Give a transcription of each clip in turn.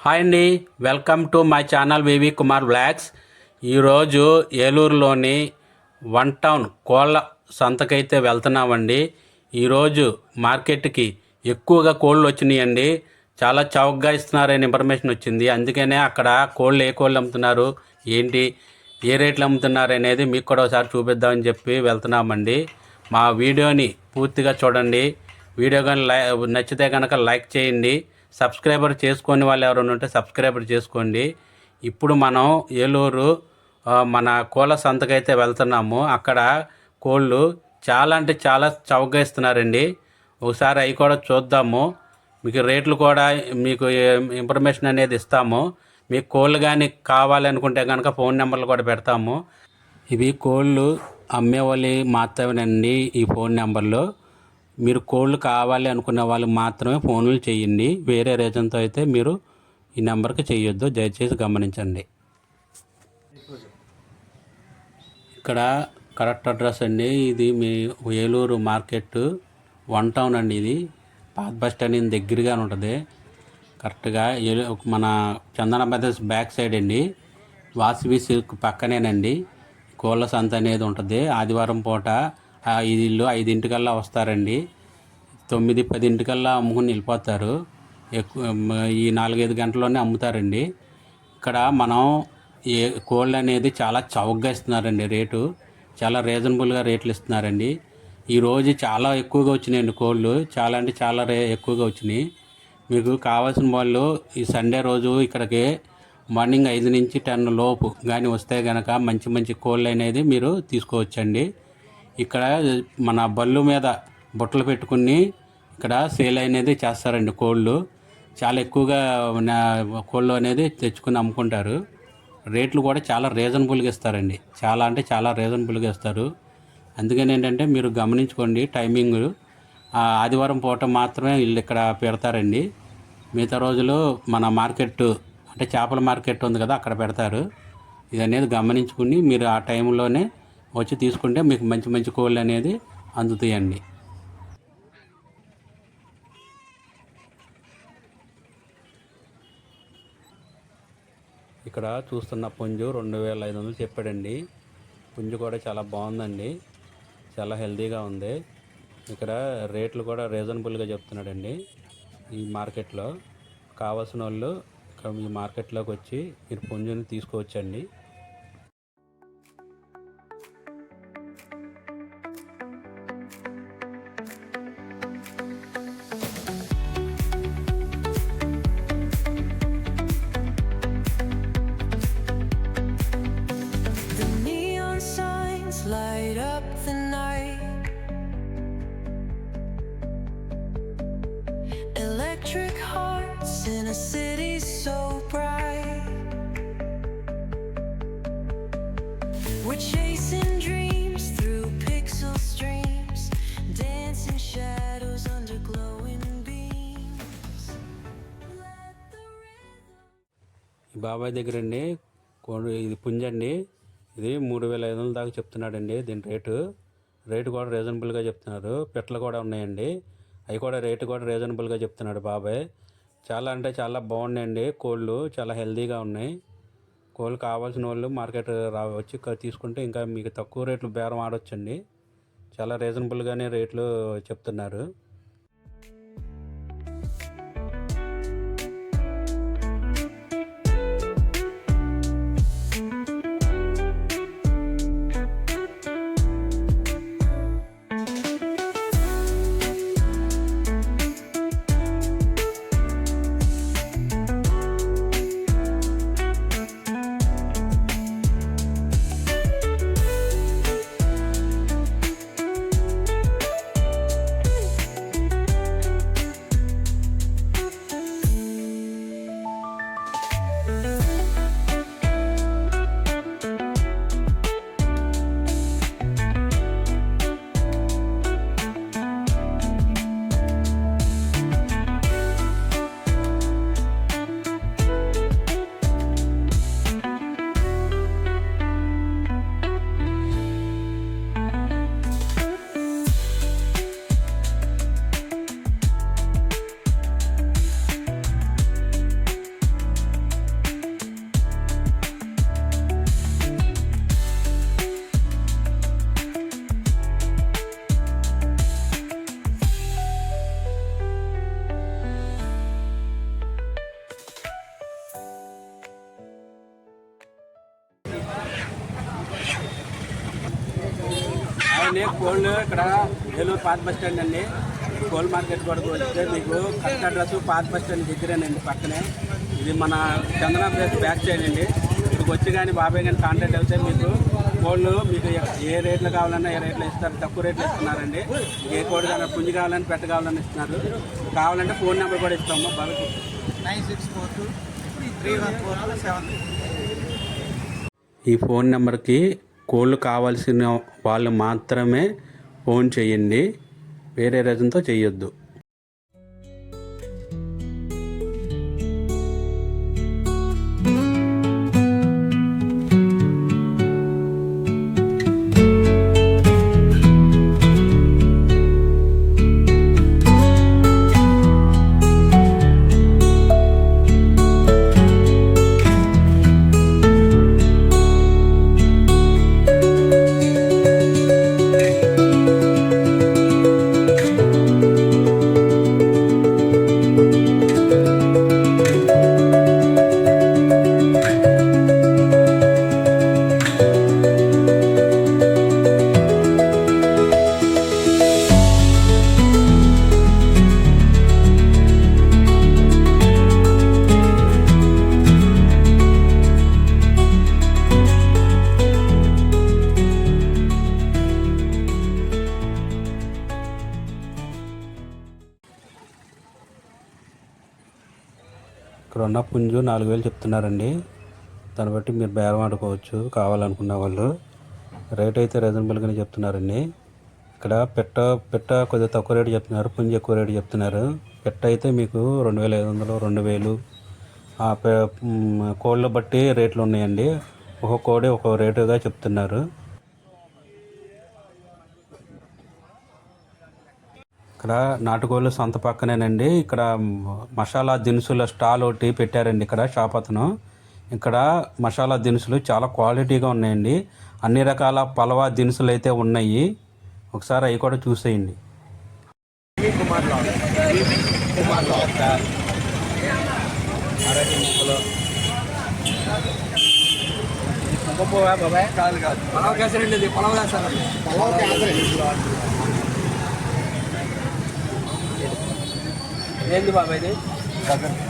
Hi అండి, welcome to my channel V V Kumar blogs. ఈరోజు ఏలూరులోని వన్ టౌన్ కోళ్ళ సంతకైతే వెళ్తున్నామండి. ఈరోజు మార్కెట్కి ఎక్కువగా కోళ్ళు వచ్చినాయండి. చాలా చౌకగా ఇస్తున్నారని ఇన్ఫర్మేషన్ వచ్చింది. అందుకనే అక్కడ కోళ్ళు ఏ కోళ్ళు అమ్ముతున్నారు, ఏంటి, ఏ రేట్లు అమ్ముతున్నారు అనేది మీకు కూడా ఒకసారి చూపిద్దామని చెప్పి వెళ్తున్నామండి. మా వీడియోని పూర్తిగా చూడండి. వీడియో కానీ నచ్చితే కనుక లైక్ చేయండి. సబ్స్క్రైబర్ చేసుకొని వాళ్ళు ఎవరైనా ఉంటే సబ్స్క్రైబర్ చేసుకోండి. ఇప్పుడు మనం ఏలూరు మన కోళ్ళ సంతకైతే వెళ్తున్నాము. అక్కడ కోళ్ళు చాలా అంటే చాలా చౌకగా ఇస్తున్నారండి. ఒకసారి అవి కూడా చూద్దాము. మీకు రేట్లు కూడా మీకు ఇన్ఫర్మేషన్ అనేది ఇస్తాము. మీకు కోళ్ళు కానీ కావాలనుకుంటే కనుక ఫోన్ నెంబర్లు కూడా పెడతాము. ఇవి కోళ్ళు అమ్మేవాళ్ళు మాత్రమేనండి. ఈ ఫోన్ నెంబర్లు మీరు కోళ్ళు కావాలి అనుకునే వాళ్ళు మాత్రమే ఫోన్లు చేయండి. వేరే రీజన్తో అయితే మీరు ఈ నెంబర్కి చేయొద్దు, దయచేసి గమనించండి. ఇక్కడ కరెక్ట్ అడ్రస్ అండి. ఇది మీ ఏలూరు మార్కెట్ వన్ టౌన్ అండి. ఇది పాత బస్ స్టాండ్ దగ్గరగానే ఉంటుంది. కరెక్ట్గా మన చందన బ్రదర్స్ బ్యాక్ సైడ్ అండి. వాసవి సిల్క్ పక్కనేనండి కోళ్ళ సంత అనేది ఉంటుంది. ఆదివారం పూట వీళ్ళు 5 వస్తారండి. 9-10 అమ్ముకుని వెళ్ళిపోతారు. ఈ 4-5 గంటల్లోనే అమ్ముతారండి. ఇక్కడ మనం కోళ్ళు అనేది చాలా చౌకగా ఇస్తున్నారండి. రేటు చాలా రీజనబుల్గా రేట్లు ఇస్తున్నారండి. ఈరోజు చాలా ఎక్కువగా వచ్చినాయండి కోళ్ళు. చాలా అంటే చాలా ఎక్కువగా వచ్చినాయి. మీకు కావాల్సిన వాళ్ళు ఈ సండే రోజు ఇక్కడికి మార్నింగ్ 5 నుంచి 10 లోపు కానీ వస్తే కనుక మంచి మంచి కోళ్ళు అనేది మీరు తీసుకోవచ్చండి. ఇక్కడ మన బళ్ళు మీద బుట్టలు పెట్టుకుని ఇక్కడ సేల్ అనేది చేస్తారండి. కోళ్ళు చాలా ఎక్కువగా కోళ్ళు అనేది తెచ్చుకుని అమ్ముకుంటారు. రేట్లు కూడా చాలా రీజనబుల్గా ఇస్తారండి. చాలా అంటే చాలా రీజనబుల్గా ఇస్తారు. అందుకని ఏంటంటే మీరు గమనించుకోండి టైమింగ్. ఆదివారం పూట మాత్రమే వీళ్ళు ఇక్కడ పెడతారండి. మిగతా రోజులు మన మార్కెట్ అంటే చేపల మార్కెట్ ఉంది కదా, అక్కడ పెడతారు. ఇది అనేది గమనించుకుని మీరు ఆ టైంలోనే వచ్చి తీసుకుంటే మీకు మంచి మంచి కోళ్ళు అనేది అందుతాయండి. ఇక్కడ చూస్తున్న పుంజు 2500 చెప్పాడండి. పుంజు కూడా చాలా బాగుందండి. చాలా హెల్తీగా ఉంది. ఇక్కడ రేట్లు కూడా రీజనబుల్గా చెప్తున్నాడండి. ఈ మార్కెట్లో కావాల్సిన వాళ్ళు ఇక్కడ ఈ మార్కెట్లోకి వచ్చి మీరు పుంజుని తీసుకోవచ్చండి. Light up the night, electric hearts in a city so bright. We're chasing dreams through pixel streams, dancing shadows under glowing beams. ఈ బాబాయ్ దగ్గర అండి ఇది పుంజండి. ఇది 3500 దాకా చెప్తున్నాడండి. దీని రేటు కూడా రీజనబుల్గా చెప్తున్నారు. పెట్టలు కూడా ఉన్నాయండి. అవి కూడా రేటు కూడా రీజనబుల్గా చెప్తున్నాడు బాబాయ్. చాలా అంటే చాలా బాగున్నాయండి కోళ్ళు. చాలా హెల్తీగా ఉన్నాయి. కోళ్ళు కావాల్సిన వాళ్ళు మార్కెట్ వచ్చి తీసుకుంటే ఇంకా మీకు తక్కువ రేట్లు బేరం ఆడొచ్చండి. చాలా రీజనబుల్గానే రేట్లు చెప్తున్నారు. అండి కోళ్ళు ఇక్కడ ఏలూరు పాత బస్ స్టాండ్ అండి. కోల్ మార్కెట్ కూడా వస్తే మీకు కరెక్ట్ అడ్రస్ పాత బస్ స్టాండ్ దగ్గరేనండి, పక్కనే. ఇది మన చందన ప్లేస్ బ్యాక్ సైడ్ అండి. ఇక్కడికి వచ్చి కానీ బాబాయ్ కానీ కాంటాక్ట్ అవుతే మీకు కోళ్ళు మీకు ఏ రేట్లు కావాలన్నా ఏ రేట్లు ఇస్తారు, తక్కువ రేట్లు ఇస్తున్నారండి. ఏ కోడి కావాలన్నా పుంజి కావాలని పెట్ట కావాలని ఇస్తున్నారు. కావాలంటే ఫోన్ నెంబర్ కూడా ఇస్తాము. 96423147. ఈ ఫోన్ నెంబర్కి కోళ్ళు కావాల్సిన వాళ్ళు మాత్రమే ఫోన్ చేయండి, వేరే రీజన్తో చేయొద్దు. ఇక్కడ ఉన్న పుంజు 4,000 చెప్తున్నారండి. దాన్ని బట్టి మీరు బేరం ఆడుకోవచ్చు కావాలనుకున్న వాళ్ళు. రేట్ అయితే రీజనబుల్గానే చెప్తున్నారండి. ఇక్కడ పెట్ట కొద్దిగా తక్కువ రేటు చెప్తున్నారు, పుంజు ఎక్కువ రేటు చెప్తున్నారు. పెట్ట అయితే మీకు 2,500, 2,000. కోళ్ళ బట్టి రేట్లు ఉన్నాయండి. ఒక్కొక్క కోడి ఒక్కొక్క రేటుగా చెప్తున్నారు. ఇక్కడ నాటుకోళ్ళు సొంత పక్కనేనండి. ఇక్కడ మసాలా దినుసుల స్టాల్ ఒకటి పెట్టారండి. ఇక్కడ షాప్ అతను. ఇక్కడ మసాలా దినుసులు చాలా క్వాలిటీగా ఉన్నాయండి. అన్ని రకాల పలవా దినుసులు అయితే ఉన్నాయి. ఒకసారి అవి కూడా చూసేయండి. ఏంది బాబా ఇది?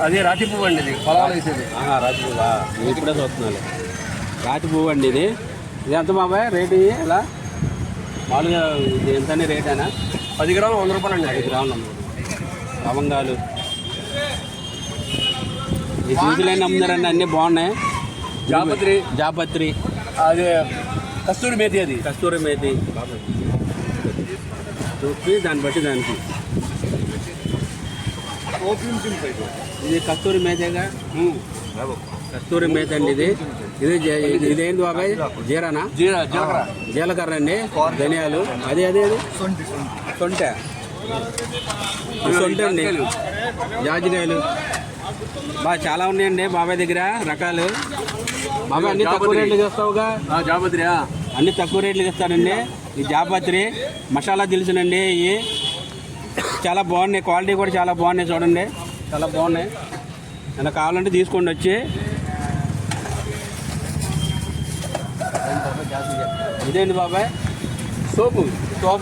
అది రాతి పువ్వు అండి, ఇది పొలాలు వేసేది. రాతి పువ్వా? ఇప్పుడే చూస్తున్నాను. రాతి పువ్వు అండి ఇది. ఇది ఎంత బాబాయ్ రేటు? ఎలా మామూలుగా ఇది ఎంతని రేటేనా? 10 గ్రాములు 100 రూపాయలు అండి. 5 గ్రాములు లవంగాలు. ఈ దినుసులన్నీ అమ్ముతారండి, అన్నీ బాగున్నాయి. జాపత్రి అది కస్తూరి మేతి. అది కస్తూరి మేతి చూపి దాన్ని బట్టి దానికి. ఇది కస్తూరి మేతేగా? కస్తూరి మేత అండి ఇది. ఇదేంటి బాబాయ్? జీరానా? జీలకర్ర అండి, ధనియాలు. అది సొంట అండి, జాజికాయలు. బాగా చాలా ఉన్నాయండి బాబాయ్ దగ్గర రకాలు. బాబాయ్ అన్ని తక్కువ రేట్లకి ఇస్తావుగా? జాపత్రి అన్ని తక్కువ రేట్లకి ఇస్తానండి. ఈ జాపత్రి మసాలా దినుసులండి. ఇవి చాలా బాగున్నాయి, క్వాలిటీ కూడా చాలా బాగున్నాయి. చూడండి, చాలా బాగున్నాయి. ఏమైనా కావాలంటే తీసుకోండి వచ్చి. ఇదేంటి బాబాయ్? సోపు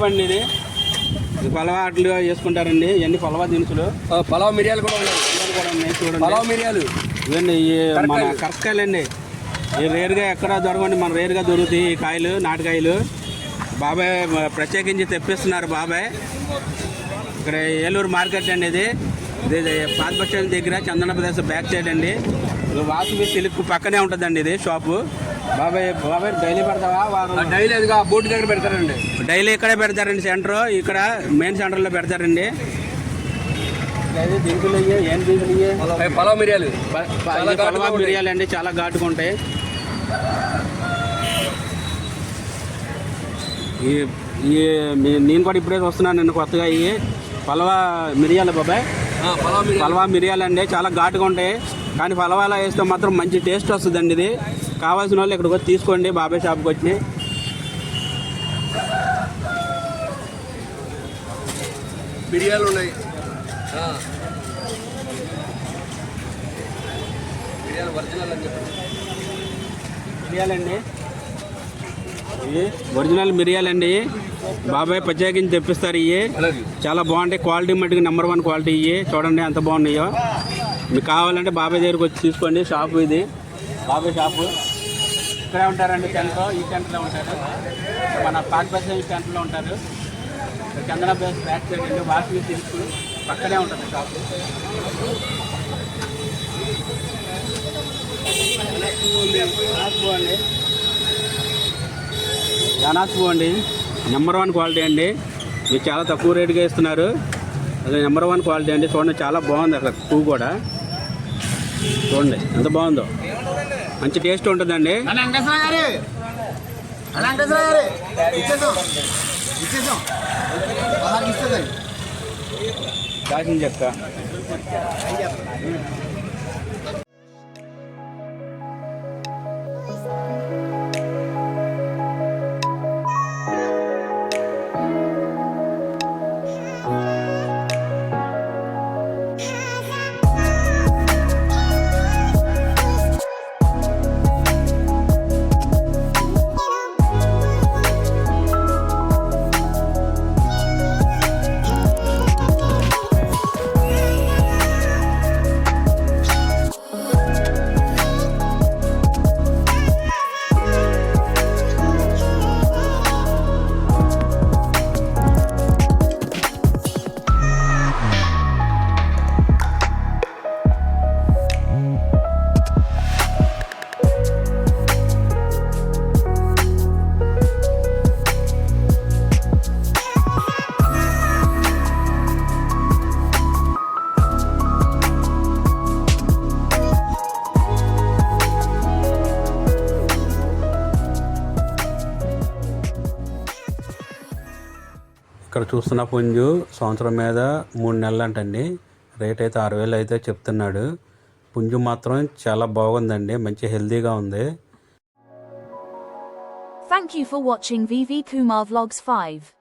అండి ఇది. పలవా ఆటలు వేసుకుంటారండి. ఇవన్నీ పలవా దినుసులు. పలావ్ మిరియాలు కూడా ఉన్నాయి. చూడండి, పలావ్ మిరియాలు ఇవన్నీ మన కరక్కాయలండి. ఇవి రేరుగా ఎక్కడ దొరకండి, మన రేరుగా దొరుకుతాయి ఈ కాయలు, నాటుకాయలు. బాబాయ్ ప్రత్యేకించి తెప్పిస్తున్నారు బాబాయ్. ఇక్కడ ఏలూరు మార్కెట్ అండి ఇది. ఇది పాత బస్ స్టాండ్ దగ్గర చందన ప్రదేశ్ బ్యాక్ సైడ్ అండి. వాసు సిల్క్ పక్కనే ఉంటుందండి ఇది షాపు. బాబాయ్ డైలీ పెడతావా? డైలీ అదిగా బోర్డు దగ్గర పెడతారండి. డైలీ ఇక్కడే పెడతారండి, సెంటర్ ఇక్కడ మెయిన్ సెంటర్లో పెడతారండి. దింకులు ఏం దింకులు? పలావ్ మిరియాలు. పలవా మిరియాలు అండి, చాలా ఘాటుగా ఉంటాయి. నేను కూడా ఇప్పుడే వస్తున్నాను నిన్న కొత్తగా. ఇవి పలవా మిరియాలు బాబాయ్. పలవా మిరియాలు అండి, చాలా ఘాటుగా ఉంటాయి. కానీ పలవాలా వేస్తే మాత్రం మంచి టేస్ట్ వస్తుందండి. ఇది కావాల్సిన వాళ్ళు ఇక్కడికి వచ్చి తీసుకోండి, బాబాయ్ షాప్కి వచ్చి. మిరియాలు ఉన్నాయి, మిరియాలు ఒరిజినల్ అని చెప్పండి. మిరియాలండి ఇవి ఒరిజినల్ మిరియాలండి. బాబాయ్ ప్రత్యేకించి తెప్పిస్తారు. ఇవి అలాగే చాలా బాగుంటాయి. క్వాలిటీ మట్టుకు నెంబర్ 1 క్వాలిటీ. ఇవి చూడండి ఎంత బాగున్నాయో. మీకు కావాలంటే బాబాయ్ దగ్గరికి వచ్చి తీసుకోండి. షాపు ఇది బాబాయ్ షాపు. ఇక్కడే ఉంటారండి సెంటర్. ఈ సెంటర్లో ఉంటారు. మన పాక్ బస్ సెంటర్లో ఉంటారు. చందన బస్ బ్యాక్ సైడ్ అండి. వాసవి సిల్క్ పక్కనే ఉంటుంది షాపు. యానాస్ పువ్వు అండి. నెంబర్ 1 క్వాలిటీ అండి. మీకు చాలా తక్కువ రేటుగా ఇస్తున్నారు. అది నెంబర్ 1 క్వాలిటీ అండి. చూడండి చాలా బాగుంది అసలు పువ్వు కూడా. చూడండి ఎంత బాగుందో. మంచి టేస్ట్ ఉంటుందండి. దాచిన చెక్క. ఇక్కడ చూస్తున్న పుంజు సంవత్సరం మీద 3 నెలలు అంటండి. రేట్ అయితే 6,000 అయితే చెప్తున్నాడు. పుంజు మాత్రం చాలా బాగుందండి. మంచి హెల్తీగా ఉంది. Thank you for watching VV Kumar Vlogs 5.